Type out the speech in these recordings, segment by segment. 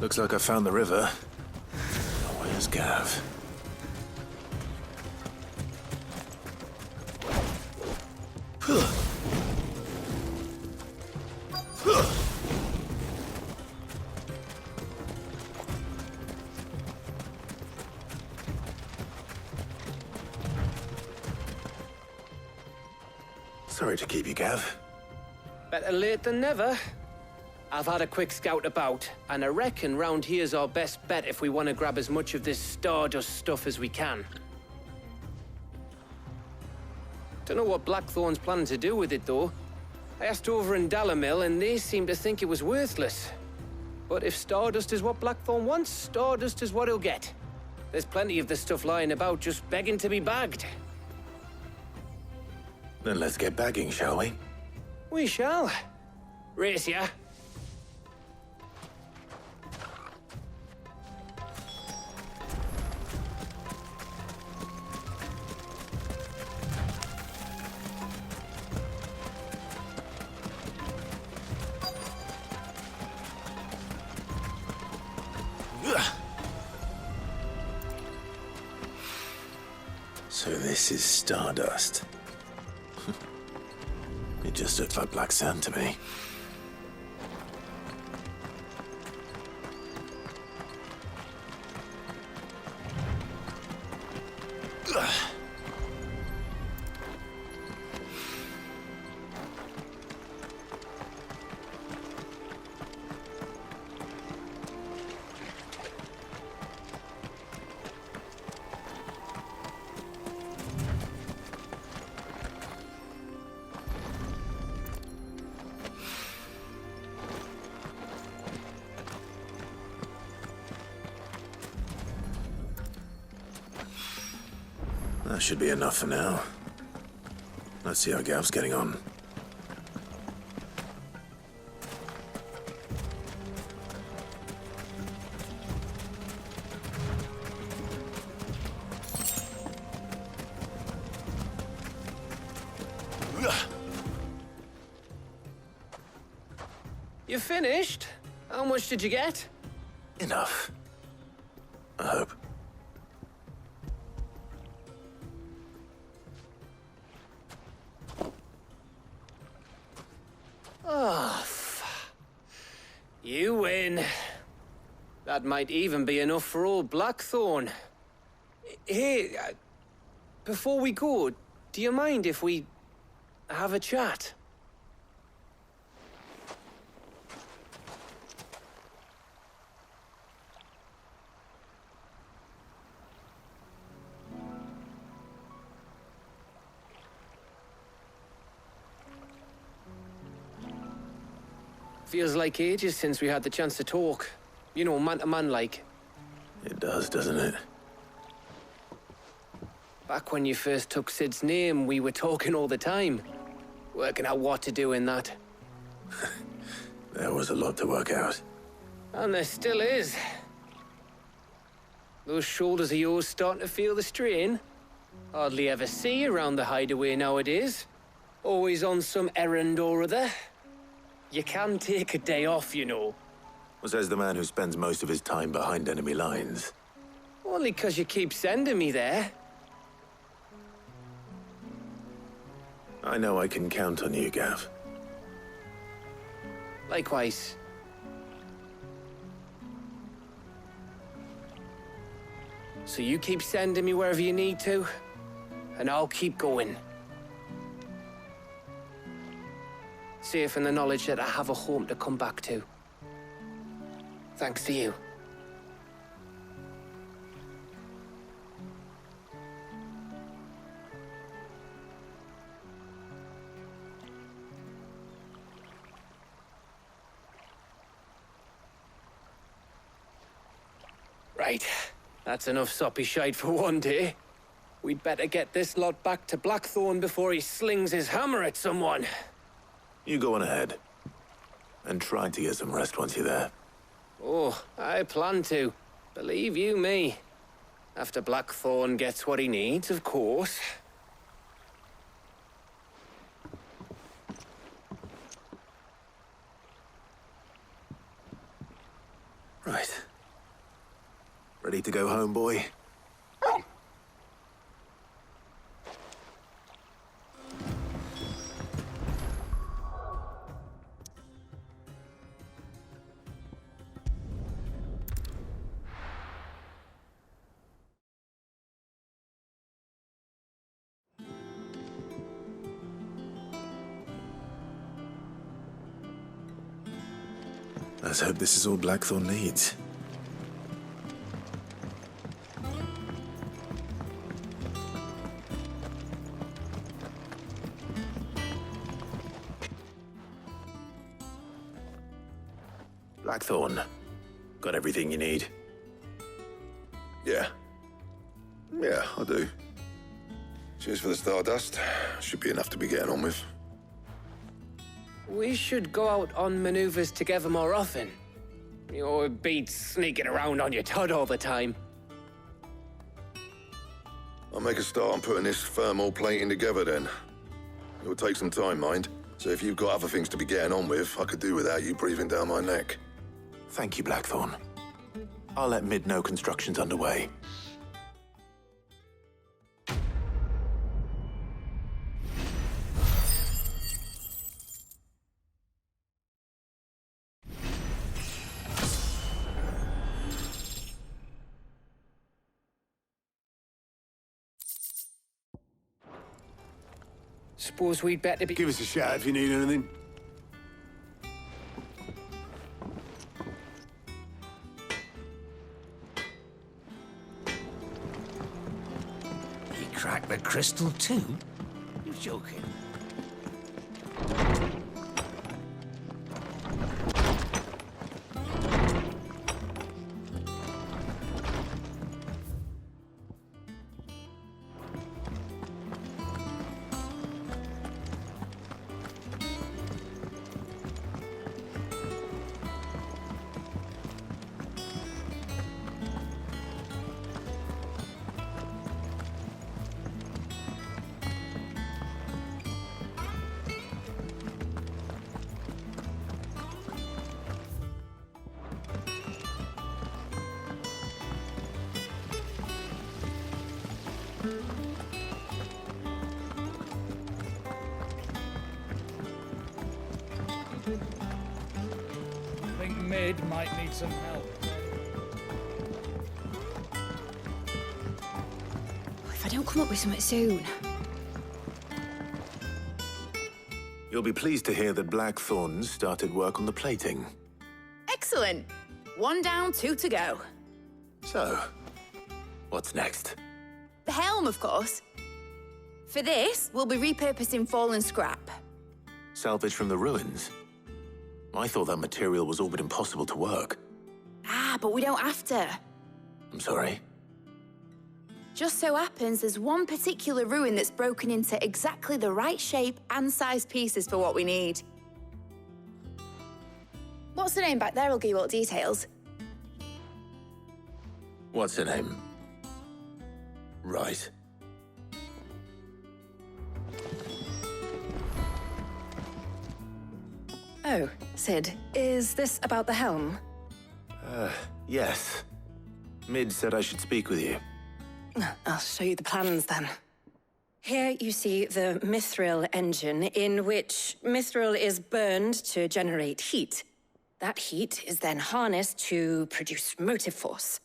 Looks like I found the river. Now where's Gav? Sorry to keep you, Gav. Better late than never. I've had a quick scout about, and I reckon round here's our best bet if we want to grab as much of this Stardust stuff as we can. Don't know what Blackthorn's planning to do with it, though. I asked over in Dalamil, and they seem to think it was worthless. But if Stardust is what Blackthorn wants, Stardust is what he'll get. There's plenty of this stuff lying about, just begging to be bagged. Then let's get bagging, shall we? We shall. Race ya. So this is Stardust. It just looks like black sand to me. That should be enough for now. Let's see how Gav's getting on. You finished? How much did you get? Enough. I hope. You win. That might even be enough for old Blackthorn. Hey, before we go, do you mind if we have a chat? Feels like ages since we had the chance to talk. You know, man to man like. It does, doesn't it? Back when you first took Sid's name, we were talking all the time. Working out what to do in that. There was a lot to work out. And there still is. Those shoulders of yours starting to feel the strain. Hardly ever see you around the hideaway nowadays. Always on some errand or other. You can take a day off, you know. Says the man who spends most of his time behind enemy lines. Only 'cause you keep sending me there. I know I can count on you, Gav. Likewise. So you keep sending me wherever you need to, and I'll keep going. Safe in the knowledge that I have a home to come back to. Thanks to you. Right. That's enough soppy shite for one day. We'd better get this lot back to Blackthorn before he slings his hammer at someone. You go on ahead. And try to get some rest once you're there. Oh, I plan to. Believe you me. After Blackthorn gets what he needs, of course. Right. go home, boy? Let's hope this is all Blackthorn needs. Blackthorn, got everything you need? Yeah. Yeah, I do. Cheers for the stardust. Should be enough to be getting on with. We should go out on maneuvers together more often. You'll be sneaking around on your Todd all the time. I'll make a start on putting this thermal plating together then. It'll take some time, mind. So if you've got other things to be getting on with, I could do without you breathing down my neck. Thank you, Blackthorn. I'll let Mid know construction's underway. Suppose we'd better be... Give us a shout if you need anything. He cracked the crystal too? You're joking. I think Mid might need some help. If I don't come up with something soon. You'll be pleased to hear that Blackthorn started work on the plating. Excellent. 1 down, 2 to go. So, what's next? The helm, of course. For this, we'll be repurposing fallen scrap. Salvage from the ruins? I thought that material was all but impossible to work. Ah, but we don't have to. I'm sorry. Just so happens there's one particular ruin that's broken into exactly the right shape and size pieces for what we need. What's the name back there? I'll give you all the details. What's her name? Right. Oh, Sid, is this about the helm? Yes. Mid said I should speak with you. I'll show you the plans then. Here you see the mithril engine, in which mithril is burned to generate heat. That heat is then harnessed to produce motive force.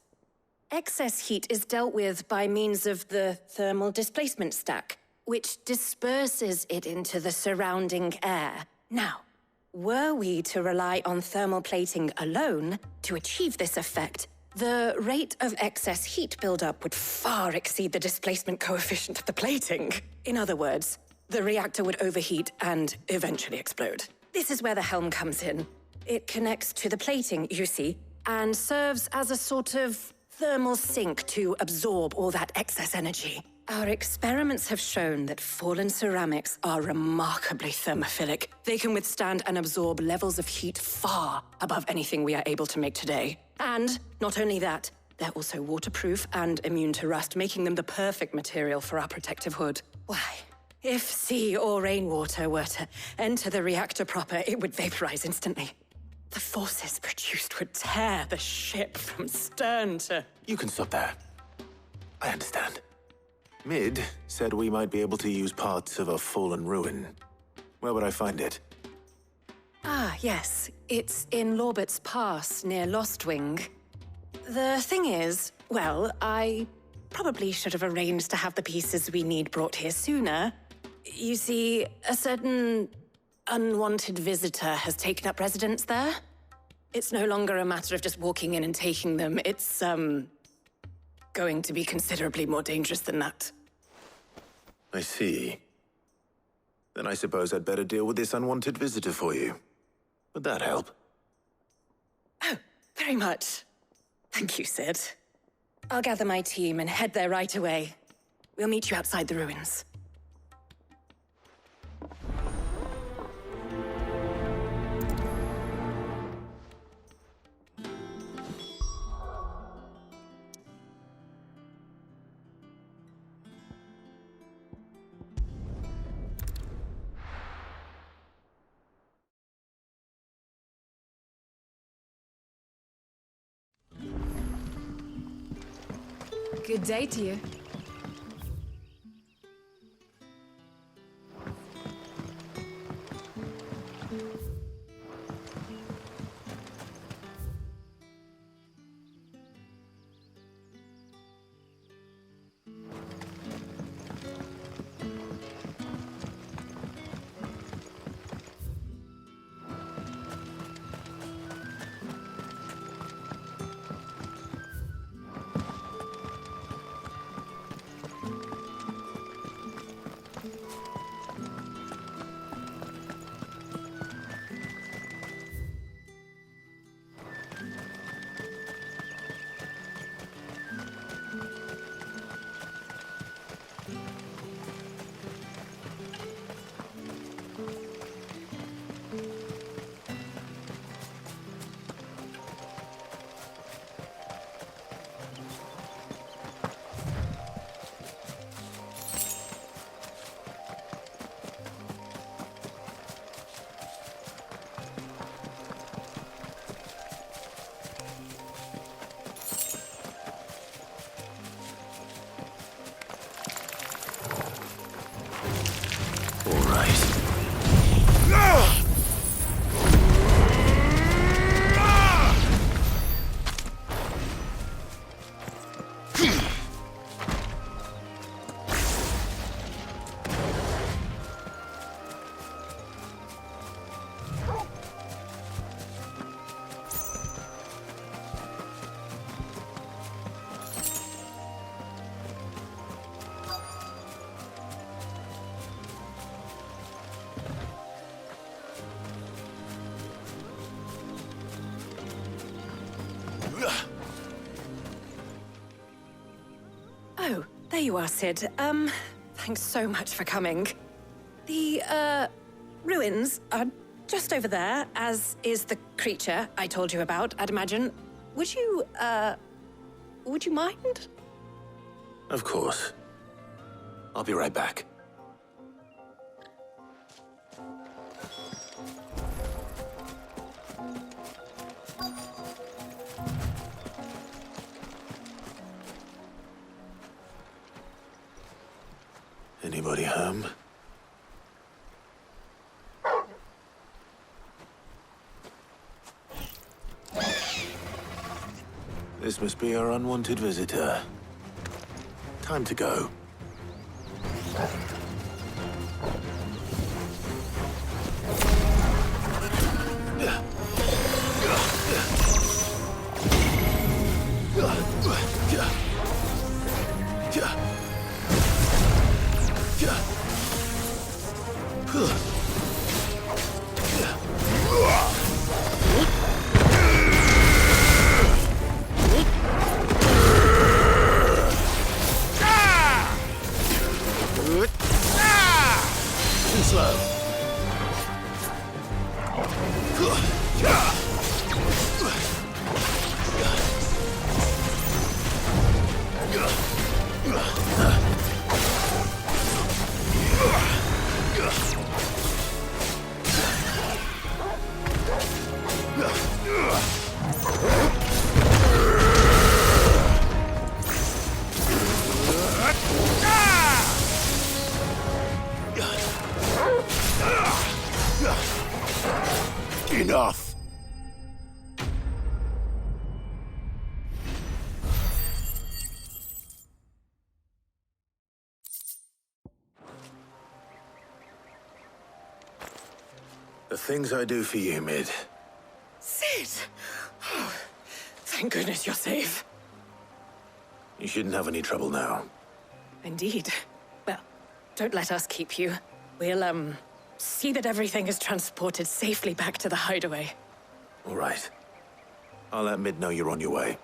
Excess heat is dealt with by means of the thermal displacement stack, which disperses it into the surrounding air. Now, were we to rely on thermal plating alone to achieve this effect, the rate of excess heat buildup would far exceed the displacement coefficient of the plating. In other words, the reactor would overheat and eventually explode. This is where the helm comes in. It connects to the plating, you see, and serves as a sort of thermal sink to absorb all that excess energy. Our experiments have shown that fallen ceramics are remarkably thermophilic. They can withstand and absorb levels of heat far above anything we are able to make today. And not only that, they're also waterproof and immune to rust, making them the perfect material for our protective hood. Why, if sea or rainwater were to enter the reactor proper, it would vaporize instantly. The forces produced would tear the ship from stern to... You can stop there. I understand. Mid said we might be able to use parts of a fallen ruin. Where would I find it? Ah, yes. It's in Lorbert's Pass, near Lostwing. The thing is, well, I probably should have arranged to have the pieces we need brought here sooner. You see, a certain unwanted visitor has taken up residence there. It's no longer a matter of just walking in and taking them. It's, going to be considerably more dangerous than that. I see. Then I suppose I'd better deal with this unwanted visitor for you. Would that help? Oh, very much. Thank you, Sid. I'll gather my team and head there right away. We'll meet you outside the ruins. Good day to you. Oh, there you are, Sid. Thanks so much for coming. The, ruins are just over there, as is the creature I told you about, I'd imagine. Would you mind? Of course. I'll be right back. Anybody home? This must be our unwanted visitor. Time to go. Slow. off! The things I do for you, Mid. Sid! Oh, thank goodness you're safe. You shouldn't have any trouble now. Indeed. Well, don't let us keep you. We'll, see that everything is transported safely back to the hideaway. All right. I'll let Mid know you're on your way.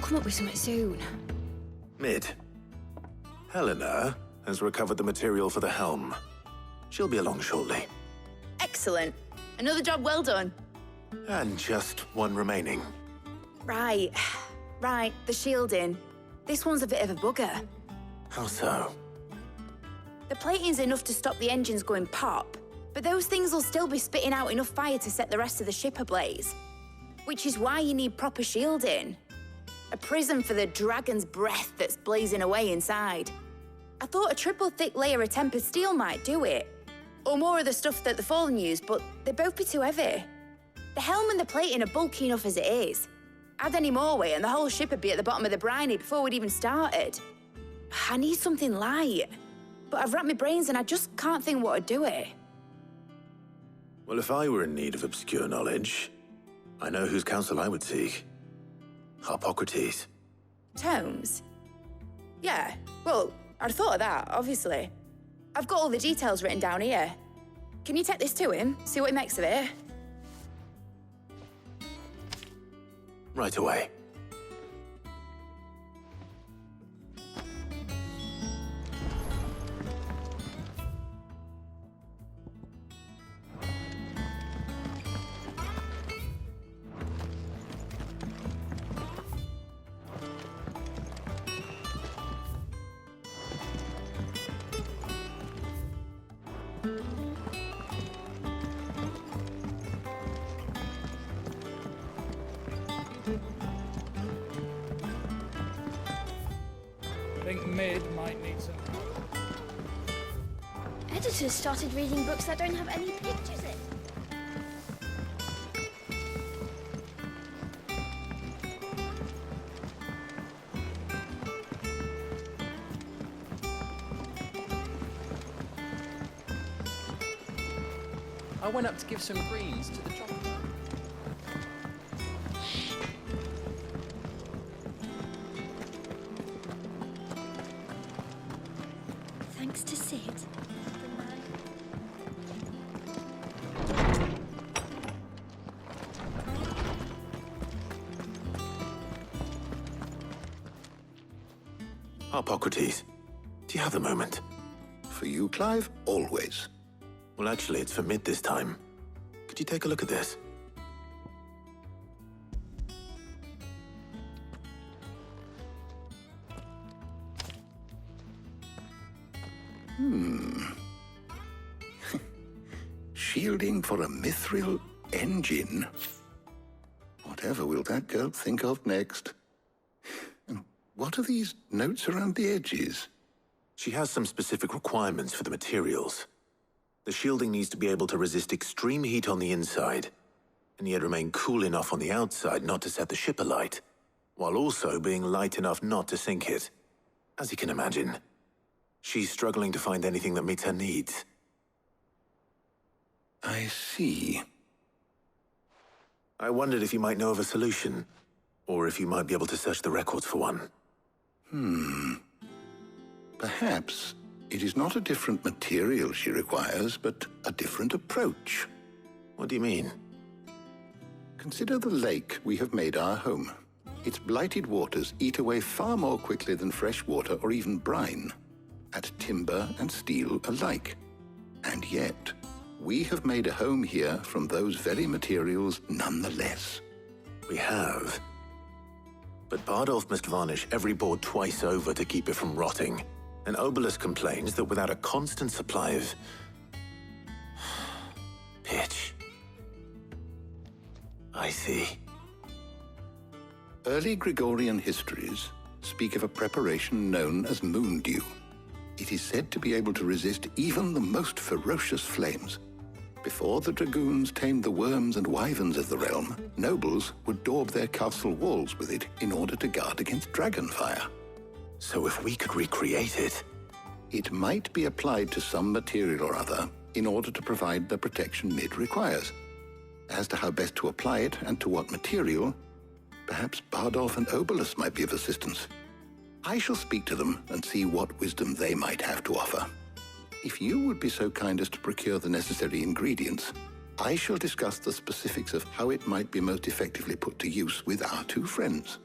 Come up with something soon. Mid. Helena has recovered the material for the helm. She'll be along shortly. Excellent. Another job well done. And just one remaining. Right. Right, the shielding. This one's a bit of a bugger. How so? The plating's enough to stop the engines going pop, but those things will still be spitting out enough fire to set the rest of the ship ablaze. Which is why you need proper shielding. A prism for the dragon's breath that's blazing away inside. I thought a triple thick layer of tempered steel might do it. Or more of the stuff that the Fallen use, but they'd both be too heavy. The helm and the plating are bulky enough as it is. Add any more weight and the whole ship would be at the bottom of the briny before we'd even started. I need something light. But I've racked my brains and I just can't think what would do it. Well, if I were in need of obscure knowledge, I know whose counsel I would seek. Harpocrates. Tomes? Yeah, well, I'd thought of that, obviously. I've got all the details written down here. Can you take this to him, see what he makes of it? Right away. I think Mid might need some help. Editors started reading books that don't have any pictures in. I went up to give some greens to the chocolate. Thanks to Sid. Harpocrates, do you have a moment? For you, Clive, always. Well, actually, it's for Mid this time. Could you take a look at this? Shielding for a mithril engine. Whatever will that girl think of next? And What are these notes around the edges? She has some specific requirements for the materials. The shielding needs to be able to resist extreme heat on the inside, and yet remain cool enough on the outside not to set the ship alight, while also being light enough not to sink it. As you can imagine, she's struggling to find anything that meets her needs. I see. I wondered if you might know of a solution, or if you might be able to search the records for one. Perhaps it is not a different material she requires, but a different approach. What do you mean? Consider the lake we have made our home. Its blighted waters eat away far more quickly than fresh water or even brine, at timber and steel alike. And yet, we have made a home here from those very materials nonetheless. We have. But Bardolph must varnish every board twice over to keep it from rotting. And Obelus complains that without a constant supply of pitch. I see. Early Gregorian histories speak of a preparation known as Moondue. It is said to be able to resist even the most ferocious flames. Before the dragoons tamed the worms and wyverns of the realm, nobles would daub their castle walls with it in order to guard against dragonfire. So if we could recreate it... It might be applied to some material or other in order to provide the protection Mid requires. As to how best to apply it and to what material, perhaps Bardolph and Obelus might be of assistance. I shall speak to them and see what wisdom they might have to offer. If you would be so kind as to procure the necessary ingredients, I shall discuss the specifics of how it might be most effectively put to use with our two friends.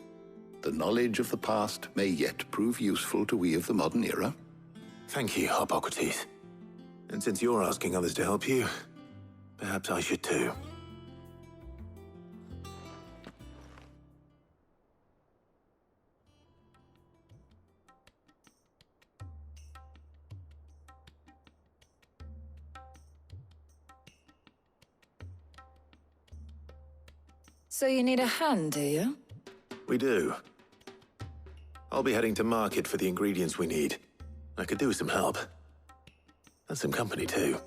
The knowledge of the past may yet prove useful to we of the modern era. Thank you, Hippocrates. And since you're asking others to help you, perhaps I should too. So you need a hand, do you? We do. I'll be heading to market for the ingredients we need. I could do with some help. And some company, too.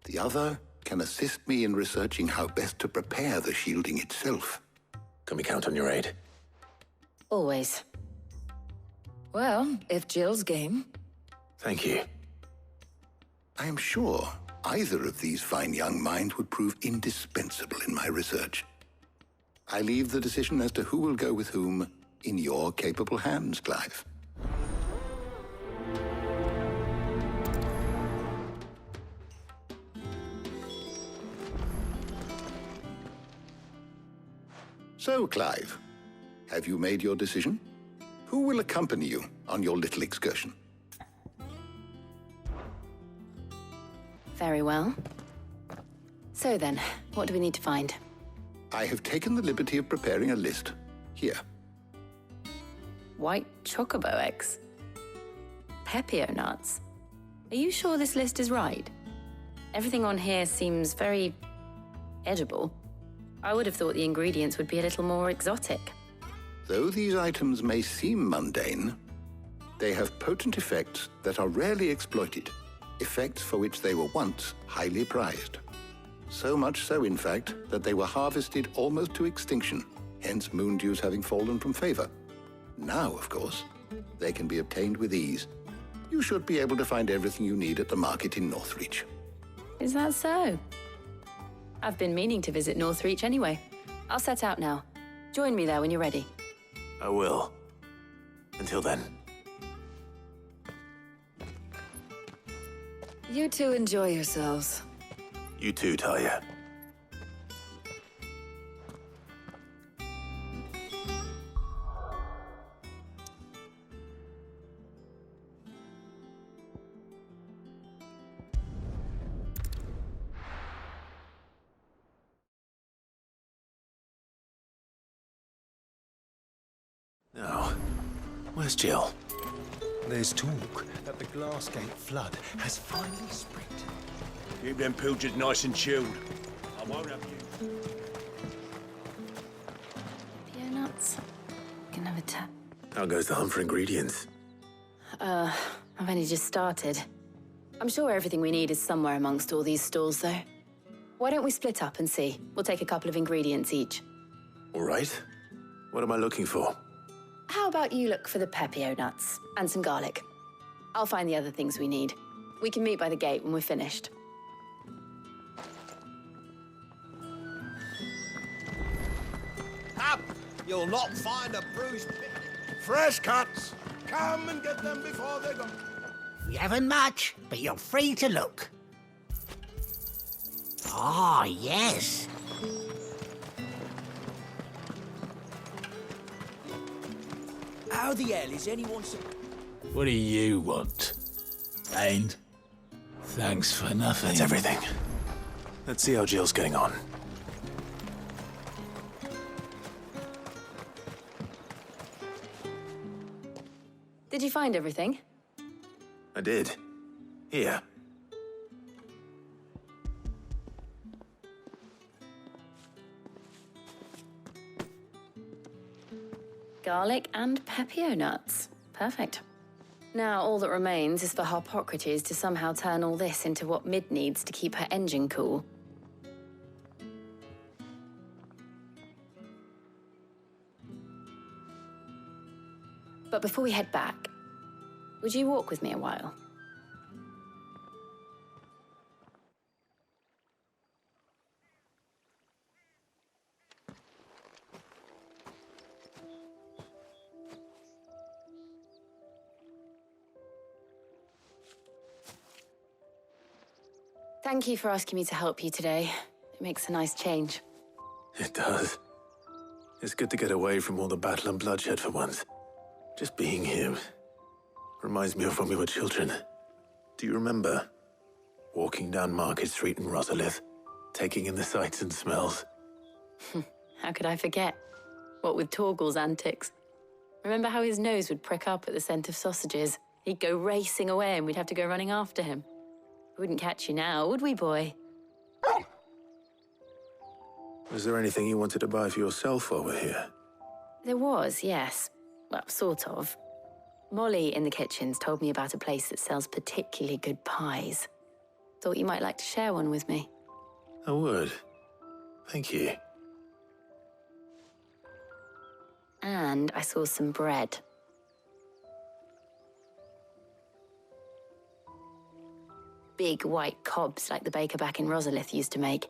The other can assist me in researching how best to prepare the shielding itself. Can we count on your aid? Always. Well, if Jill's game. Thank you. I am sure either of these fine young minds would prove indispensable in my research. I leave the decision as to who will go with whom in your capable hands, Clive. So, Clive, have you made your decision? Who will accompany you on your little excursion? Very well. So then, what do we need to find? I have taken the liberty of preparing a list. Here. White chocobo eggs. Pepio nuts. Are you sure this list is right? Everything on here seems very edible. I would have thought the ingredients would be a little more exotic. Though these items may seem mundane, they have potent effects that are rarely exploited, effects for which they were once highly prized. So much so, in fact, that they were harvested almost to extinction, hence Moondues having fallen from favor. Now, of course, they can be obtained with ease. You should be able to find everything you need at the market in Northreach. Is that so? I've been meaning to visit Northreach anyway. I'll set out now. Join me there when you're ready. I will. Until then. You two enjoy yourselves. You too, Talia. Now, where's Jill? There's talk that the Glassgate flood has finally spread. Keep them pilchards nice and chilled. I won't have you. Pepio nuts. Can have a tap. How goes the hunt for ingredients? I've only just started. I'm sure everything we need is somewhere amongst all these stalls, though. Why don't we split up and see? We'll take a couple of ingredients each. All right. What am I looking for? How about you look for the pepio nuts and some garlic? I'll find the other things we need. We can meet by the gate when we're finished. Up! You'll not find a bruised bit. Fresh cuts! Come and get them before they're gone. We haven't much, but you're free to look. Ah, yes. How the hell is anyone so... What do you want? And thanks for nothing. That's everything. Let's see how Jill's getting on. Did you find everything? I did. Here. Garlic and pepio nuts. Perfect. Now all that remains is for Harpocrates to somehow turn all this into what Mid needs to keep her engine cool. But before we head back, would you walk with me a while? Thank you for asking me to help you today. It makes a nice change. It does. It's good to get away from all the battle and bloodshed for once. Just being here reminds me of when we were children. Do you remember? Walking down Market Street in Rosalith, taking in the sights and smells. How could I forget? What with Torgal's antics. Remember how his nose would prick up at the scent of sausages? He'd go racing away and we'd have to go running after him. We wouldn't catch you now, would we, boy? Was there anything you wanted to buy for yourself while we're here? There was, yes. Well, sort of. Molly in the kitchens told me about a place that sells particularly good pies. Thought you might like to share one with me. I would. Thank you. And I saw some bread. Big white cobs like the baker back in Rosalith used to make.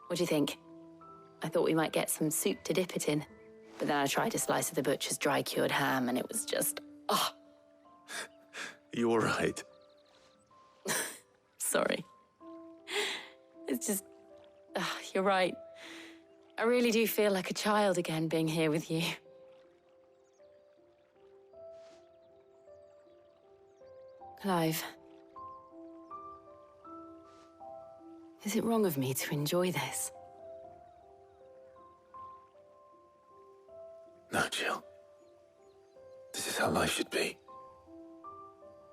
What do you think? I thought we might get some soup to dip it in. But then I tried a slice of the butcher's dry-cured ham and it was just... oh! You all right? Sorry. It's just... you're right. I really do feel like a child again being here with you. Clive. Is it wrong of me to enjoy this? No, Jill. This is how life should be.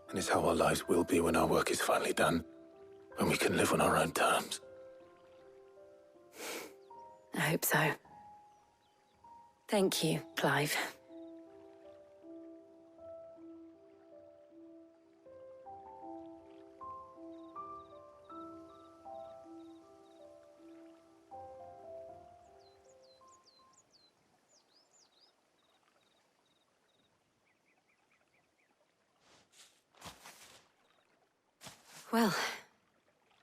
And it's how our lives will be when our work is finally done. When we can live on our own terms. I hope so. Thank you, Clive. Well,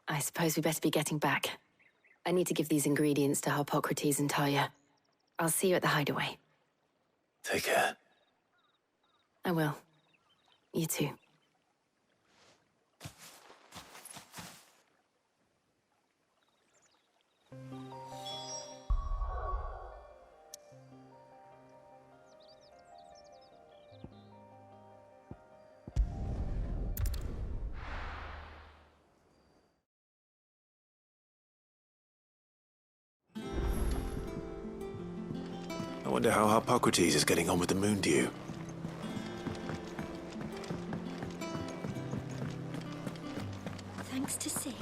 I suppose we better be getting back. I need to give these ingredients to Harpocrates and Talia. I'll see you at the hideaway. Take care. I will. You too. I wonder how Harpocrates is getting on with the Moondue. Thanks to Sid.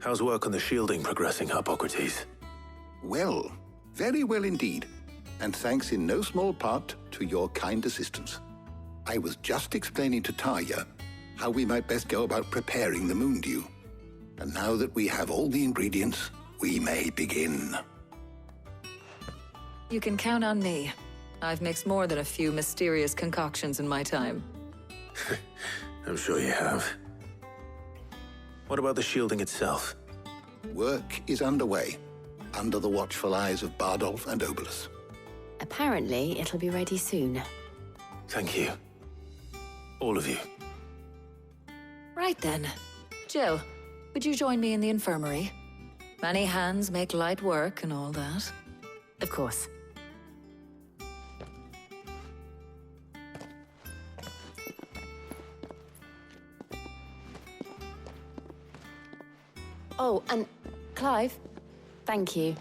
How's work on the shielding progressing, Hippocrates? Well, very well indeed. And thanks in no small part to your kind assistance. I was just explaining to Tarja how we might best go about preparing the Moondue. And now that we have all the ingredients, we may begin. You can count on me. I've mixed more than a few mysterious concoctions in my time. I'm sure you have. What about the shielding itself? Work is underway, under the watchful eyes of Bardolph and Obolus. Apparently, it'll be ready soon. Thank you. All of you. Right then. Jill, would you join me in the infirmary? Many hands make light work and all that. Of course. Oh, and Clive, thank you.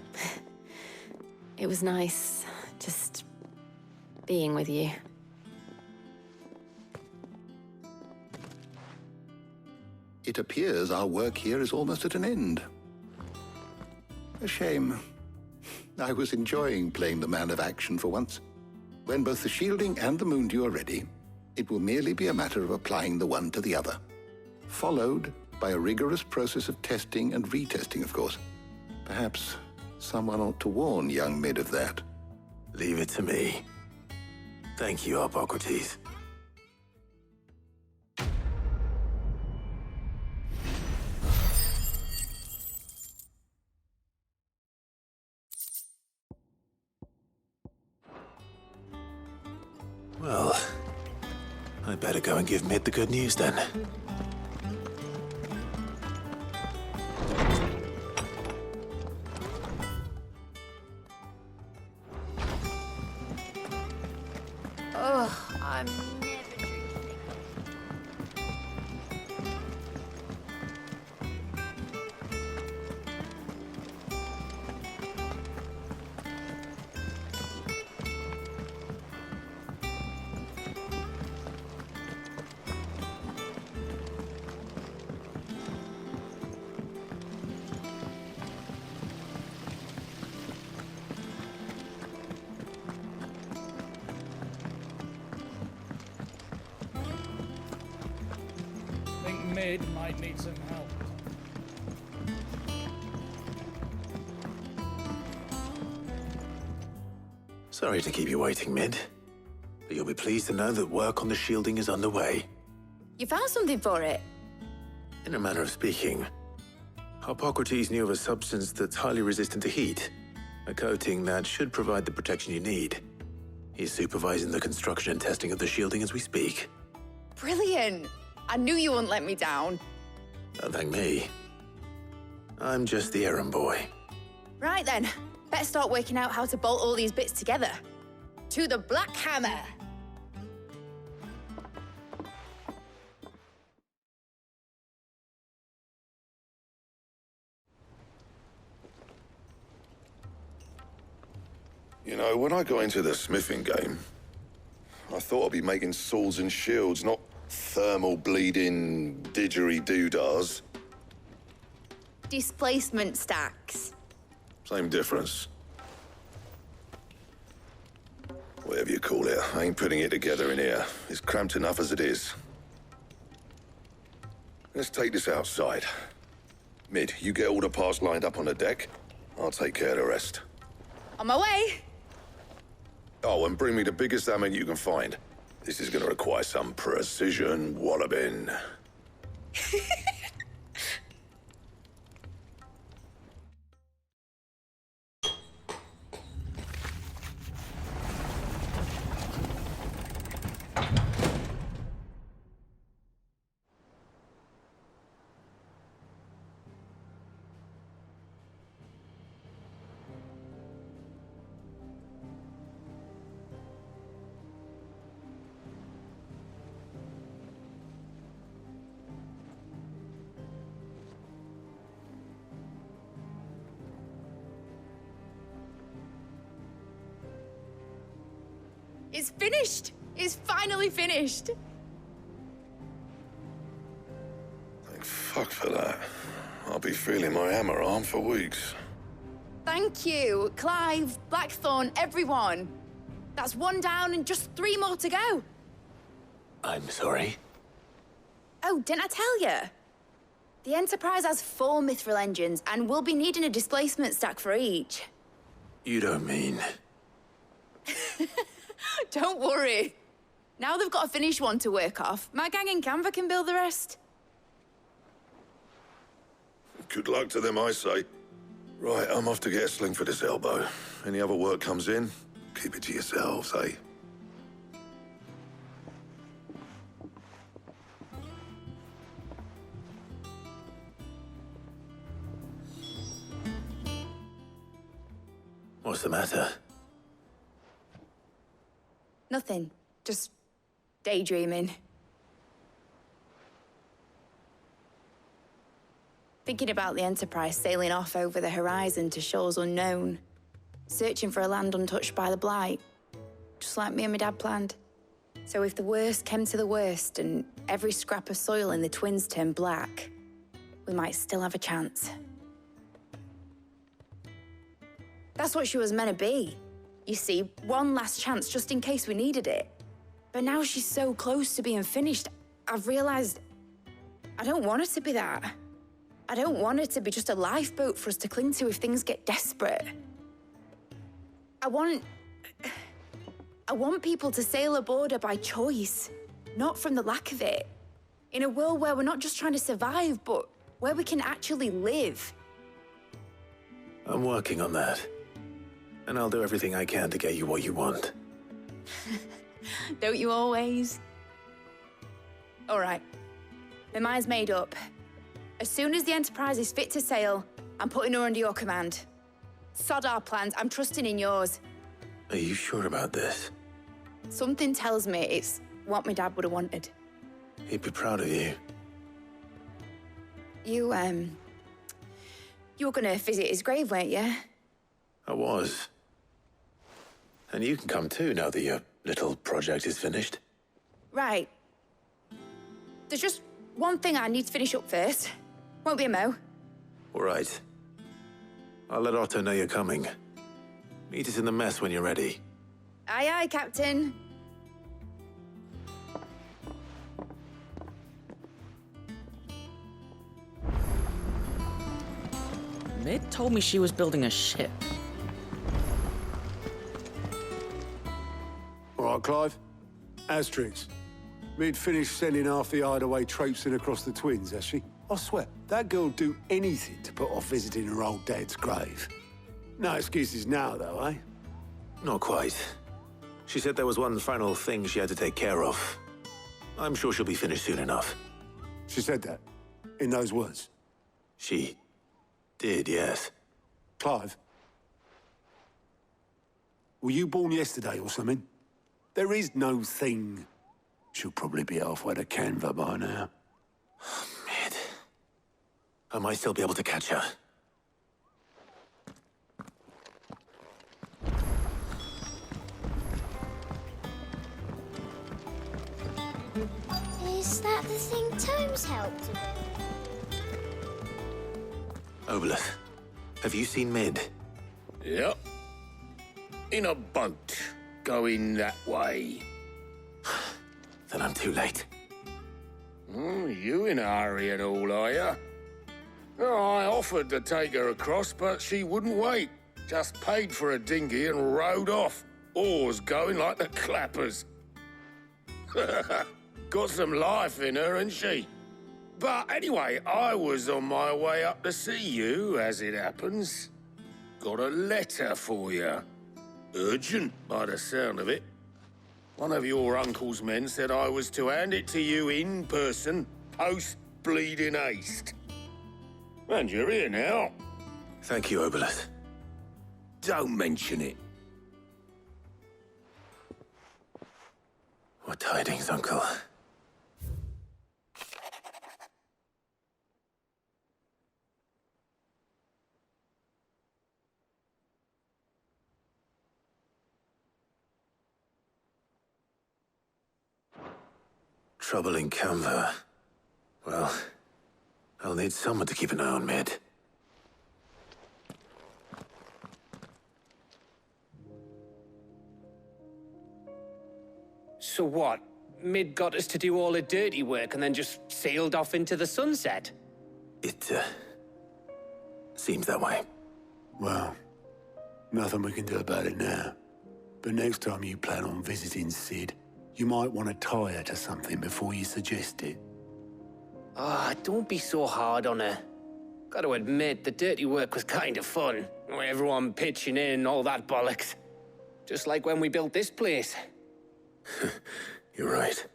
It was nice just being with you. It appears our work here is almost at an end. A shame. I was enjoying playing the man of action for once. When both the shielding and the Moondue are ready, it will merely be a matter of applying the one to the other, followed by a rigorous process of testing and retesting, of course. Perhaps someone ought to warn young Mid of that. Leave it to me. Thank you, Hippocrates. Well, I better go and give Mid the good news then. Ugh, I'm never drinking. I think Mid might need some help. Sorry to keep you waiting, Mid. But you'll be pleased to know that work on the shielding is underway. You found something for it? In a manner of speaking, Hippocrates knew of a substance that's highly resistant to heat, a coating that should provide the protection you need. He's supervising the construction and testing of the shielding as we speak. Brilliant! I knew you wouldn't let me down. Don't thank me. I'm just the errand boy. Right then, better start working out how to bolt all these bits together. To the Black Hammer! You know, when I got into the smithing game, I thought I'd be making swords and shields, not thermal bleeding didgeridoo-dahs. Displacement stacks. Same difference. Whatever you call it, I ain't putting it together in here. It's cramped enough as it is. Let's take this outside. Mid, you get all the parts lined up on the deck. I'll take care of the rest. On my way! Oh, and bring me the biggest hammer you can find. This is gonna require some precision walloping. It's finished! It's finally finished! Thank fuck for that. I'll be feeling my hammer arm for weeks. Thank you, Clive, Blackthorn, everyone. That's one down and just 3 more to go. I'm sorry. Oh, didn't I tell you? The Enterprise has 4 mithril engines, and we'll be needing a displacement stack for each. You don't mean... Don't worry. Now they've got a finished one to work off, my gang in Canva can build the rest. Good luck to them, I say. Right, I'm off to get a sling for this elbow. Any other work comes in, keep it to yourselves, eh? What's the matter? Nothing. Just daydreaming. Thinking about the Enterprise sailing off over the horizon to shores unknown. Searching for a land untouched by the Blight. Just like me and my dad planned. So if the worst came to the worst and every scrap of soil in the Twins turned black, we might still have a chance. That's what she was meant to be. You see, one last chance just in case we needed it. But now she's so close to being finished, I've realized I don't want her to be that. I don't want her to be just a lifeboat for us to cling to if things get desperate. I want people to sail aboard her by choice, not from the lack of it. In a world where we're not just trying to survive, but where we can actually live. I'm working on that. And I'll do everything I can to get you what you want. Don't you always? All right. My mind's made up. As soon as the Enterprise is fit to sail, I'm putting her under your command. Sod our plans, I'm trusting in yours. Are you sure about this? Something tells me it's what my dad would have wanted. He'd be proud of you. You were gonna visit his grave, weren't you? I was. And you can come too now that your little project is finished. Right. There's just one thing I need to finish up first. Won't be a mo. All right. I'll let Otto know you're coming. Meet us in the mess when you're ready. Aye, aye, Captain. Mid told me she was building a ship. All right, Clive. Asterix. Mid finished sending half the hideaway traipsing across the Twins, has she? I swear, that girl'd do anything to put off visiting her old dad's grave. No excuses now, though, eh? Not quite. She said there was one final thing she had to take care of. I'm sure she'll be finished soon enough. She said that? In those words? She did, yes. Clive? Were you born yesterday or something? There is no thing. She'll probably be halfway to Canva by now. Mid. I might still be able to catch her. Is that the thing Tomes helped with? Obelith, have you seen Mid? Yep. In a boat, going that way. Then I'm too late. You in a hurry at all, are you? Oh, I offered to take her across, but she wouldn't wait. Just paid for a dinghy and rowed off. Oars going like the clappers. Got some life in her, ain't she? But anyway, I was on my way up to see you, as it happens. Got a letter for you. Urgent, by the sound of it. One of your uncle's men said I was to hand it to you in person, post-bleeding haste. And you're here now. Thank you, Obelith. Don't mention it. What tidings, Uncle? Trouble in Canva. Well, I'll need someone to keep an eye on Mid. So what? Mid got us to do all the dirty work and then just sailed off into the sunset? It, seems that way. Well, nothing we can do about it now. But next time you plan on visiting Sid, you might want to tie her to something before you suggest it. Ah, don't be so hard on her. Got to admit, the dirty work was kind of fun. Everyone pitching in, all that bollocks. Just like when we built this place. You're right.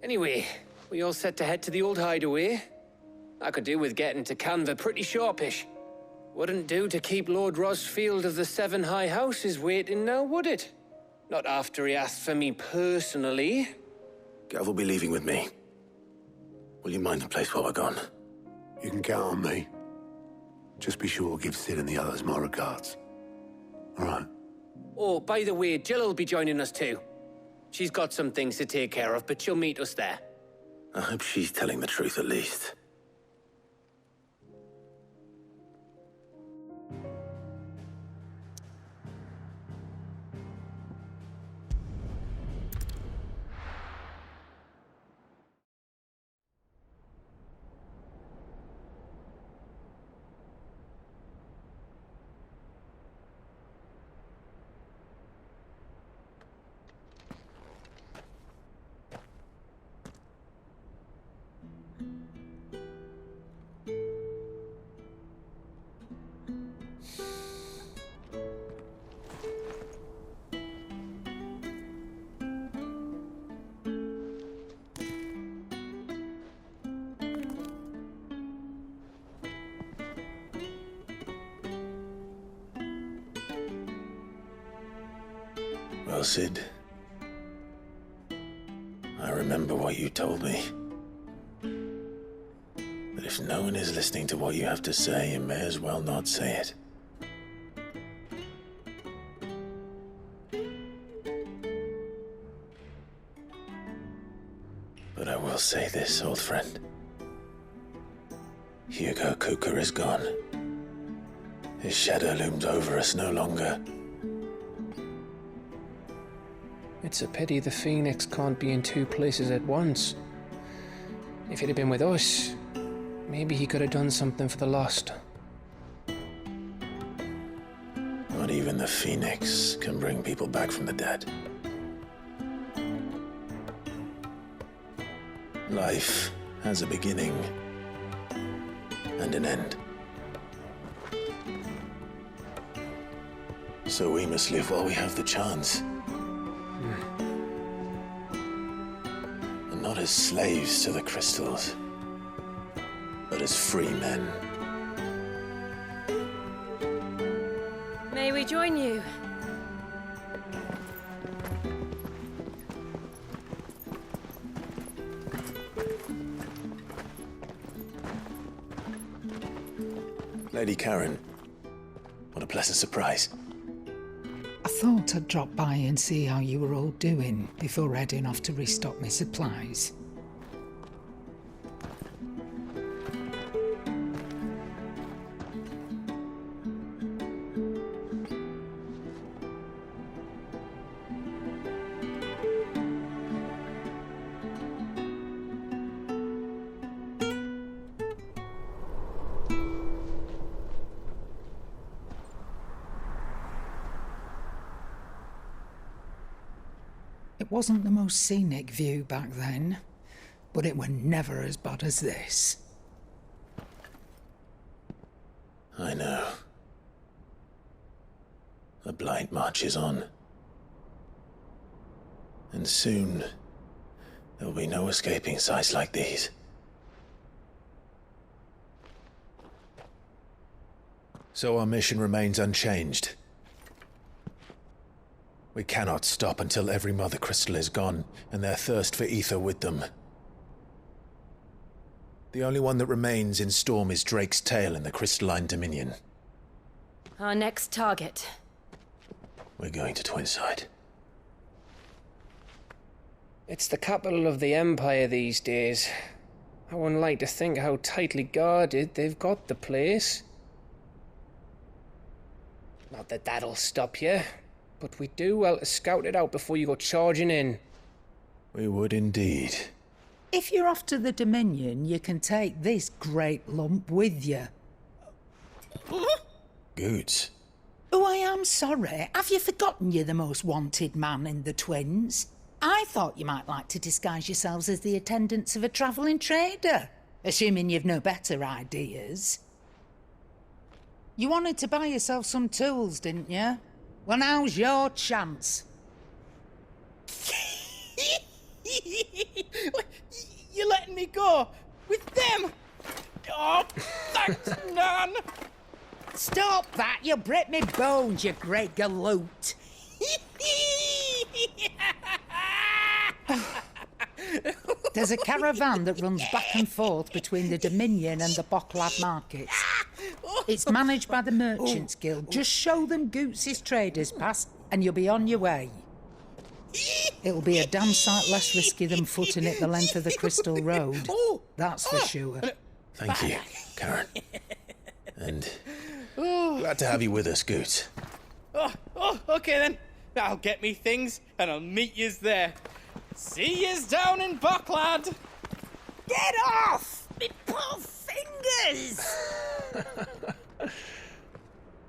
Anyway, we all set to head to the old hideaway. I could do with getting to Canva pretty sharpish. Wouldn't do to keep Lord Rosfield of the Seven High Houses waiting now, would it? Not after he asked for me personally. Gav will be leaving with me. Will you mind the place while we're gone? You can count on me. Just be sure to give Sid and the others my regards. All right. Oh, by the way, Jill will be joining us too. She's got some things to take care of, but she'll meet us there. I hope she's telling the truth at least. Well, Sid, I remember what you told me. That if no one is listening to what you have to say, you may as well not say it. But I will say this, old friend. Hugo Kuka is gone. His shadow looms over us no longer. It's a pity the Phoenix can't be in two places at once. If he'd have been with us, maybe he could have done something for the lost. Not even the Phoenix can bring people back from the dead. Life has a beginning and an end. So we must live while we have the chance. And not as slaves to the crystals, but as free men. May we join you? Lady Karen, what a pleasant surprise. I thought I'd drop by and see how you were all doing before heading off to restock my supplies. It wasn't the most scenic view back then, but it were never as bad as this. I know. The Blight marches on. And soon, there will be no escaping sights like these. So our mission remains unchanged. We cannot stop until every Mother Crystal is gone, and their thirst for ether with them. The only one that remains in Storm is Drake's tail in the Crystalline Dominion. Our next target. We're going to Twinside. It's the capital of the Empire these days. I wouldn't like to think how tightly guarded they've got the place. Not that that'll stop you, but we do well to scout it out before you go charging in. We would indeed. If you're off to the Dominion, you can take this great lump with you. Goods. Oh, I am sorry. Have you forgotten you're the most wanted man in the Twins? I thought you might like to disguise yourselves as the attendants of a travelling trader, assuming you've no better ideas. You wanted to buy yourself some tools, didn't you? Well, now's your chance. You're letting me go? With them? Oh, thanks, Nan! Stop that! You'll break me bones, you great galoot! There's a caravan that runs back and forth between the Dominion and the Bocklad markets. It's managed by the Merchants Guild. Just show them Goots' traders pass and you'll be on your way. It'll be a damn sight less risky than footing it the length of the Crystal Road. That's for sure. Thank you, Karen. And glad to have you with us, Goots. Okay then. I'll get me things and I'll meet yous there. See yous down in Bocklad. Get off! Me poor fingers!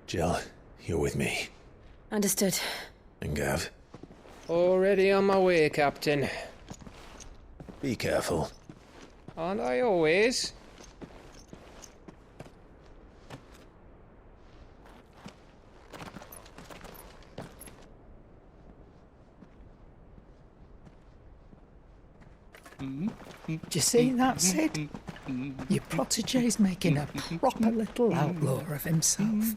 Jill, you're with me. Understood. And Gav? Already on my way, Captain. Be careful. Aren't I always? Do you see that, Sid? Your protege's making a proper little outlaw of himself.